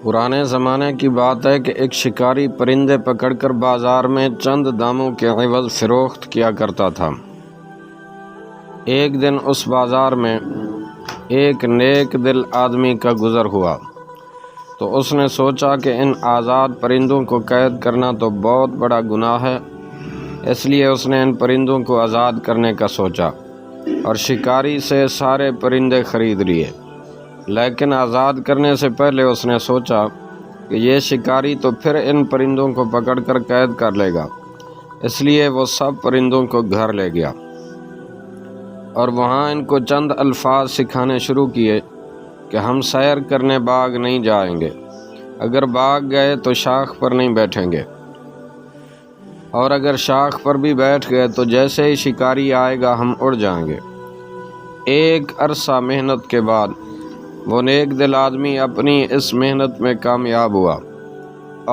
پرانے زمانے کی بات ہے کہ ایک شکاری پرندے پکڑ کر بازار میں چند داموں کے عوض فروخت کیا کرتا تھا۔ ایک دن اس بازار میں ایک نیک دل آدمی کا گزر ہوا تو اس نے سوچا کہ ان آزاد پرندوں کو قید کرنا تو بہت بڑا گناہ ہے، اس لیے اس نے ان پرندوں کو آزاد کرنے کا سوچا اور شکاری سے سارے پرندے خرید لیے۔ لیکن آزاد کرنے سے پہلے اس نے سوچا کہ یہ شکاری تو پھر ان پرندوں کو پکڑ کر قید کر لے گا، اس لیے وہ سب پرندوں کو گھر لے گیا اور وہاں ان کو چند الفاظ سکھانے شروع کیے کہ ہم سیر کرنے باغ نہیں جائیں گے، اگر باغ گئے تو شاخ پر نہیں بیٹھیں گے، اور اگر شاخ پر بھی بیٹھ گئے تو جیسے ہی شکاری آئے گا ہم اڑ جائیں گے۔ ایک عرصہ محنت کے بعد وہ نیک دل آدمی اپنی اس محنت میں کامیاب ہوا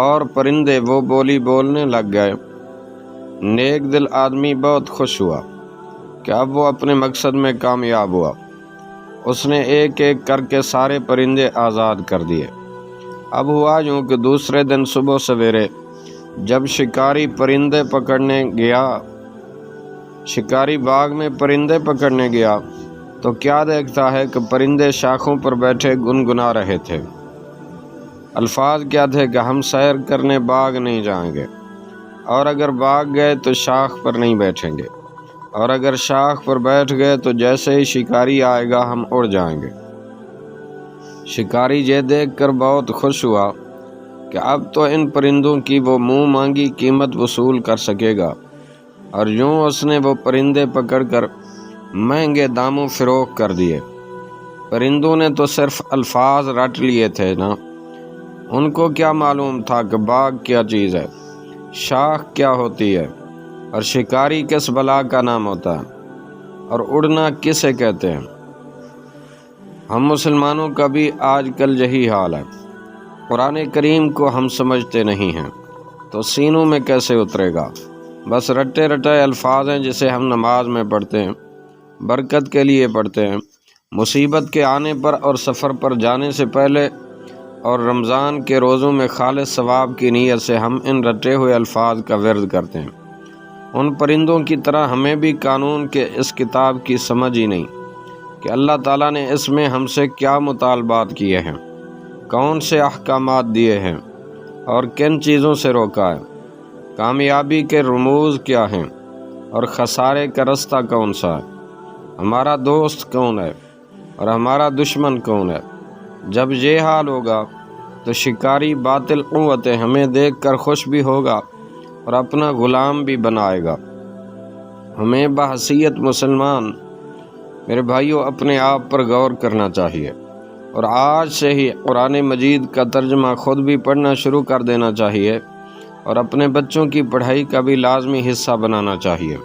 اور پرندے وہ بولی بولنے لگ گئے۔ نیک دل آدمی بہت خوش ہوا کہ اب وہ اپنے مقصد میں کامیاب ہوا۔ اس نے ایک ایک کر کے سارے پرندے آزاد کر دیے۔ اب ہوا یوں کہ دوسرے دن صبح سویرے جب شکاری باغ میں پرندے پکڑنے گیا تو کیا دیکھتا ہے کہ پرندے شاخوں پر بیٹھے گنگنا رہے تھے۔ الفاظ کیا تھے کہ ہم سیر کرنے باغ نہیں جائیں گے، اور اگر باغ گئے تو شاخ پر نہیں بیٹھیں گے، اور اگر شاخ پر بیٹھ گئے تو جیسے ہی شکاری آئے گا ہم اڑ جائیں گے۔ شکاری یہ دیکھ کر بہت خوش ہوا کہ اب تو ان پرندوں کی وہ منہ مانگی قیمت وصول کر سکے گا، اور یوں اس نے وہ پرندے پکڑ کر مہنگے داموں فروخت کر دیے۔ پرندوں نے تو صرف الفاظ رٹ لیے تھے نا، ان کو کیا معلوم تھا کہ باغ کیا چیز ہے، شاخ کیا ہوتی ہے، اور شکاری کس بلا کا نام ہوتا ہے، اور اڑنا کسے کہتے ہیں۔ ہم مسلمانوں کا بھی آج کل یہی حال ہے۔ قرآن کریم کو ہم سمجھتے نہیں ہیں تو سینوں میں کیسے اترے گا؟ بس رٹے رٹائے الفاظ ہیں جسے ہم نماز میں پڑھتے ہیں، برکت کے لیے پڑھتے ہیں، مصیبت کے آنے پر اور سفر پر جانے سے پہلے اور رمضان کے روزوں میں خالص ثواب کی نیت سے ہم ان رٹے ہوئے الفاظ کا ورد کرتے ہیں۔ ان پرندوں کی طرح ہمیں بھی قانون کے اس کتاب کی سمجھ ہی نہیں کہ اللہ تعالیٰ نے اس میں ہم سے کیا مطالبات کیے ہیں، کون سے احکامات دیے ہیں اور کن چیزوں سے روکا ہے، کامیابی کے رموز کیا ہیں اور خسارے کا رستہ کون سا ہے، ہمارا دوست کون ہے اور ہمارا دشمن کون ہے۔ جب یہ حال ہوگا تو شکاری باطل قوتیں ہمیں دیکھ کر خوش بھی ہوگا اور اپنا غلام بھی بنائے گا۔ ہمیں بحیثیت مسلمان میرے بھائیوں اپنے آپ پر غور کرنا چاہیے، اور آج سے ہی قرآن مجید کا ترجمہ خود بھی پڑھنا شروع کر دینا چاہیے اور اپنے بچوں کی پڑھائی کا بھی لازمی حصہ بنانا چاہیے۔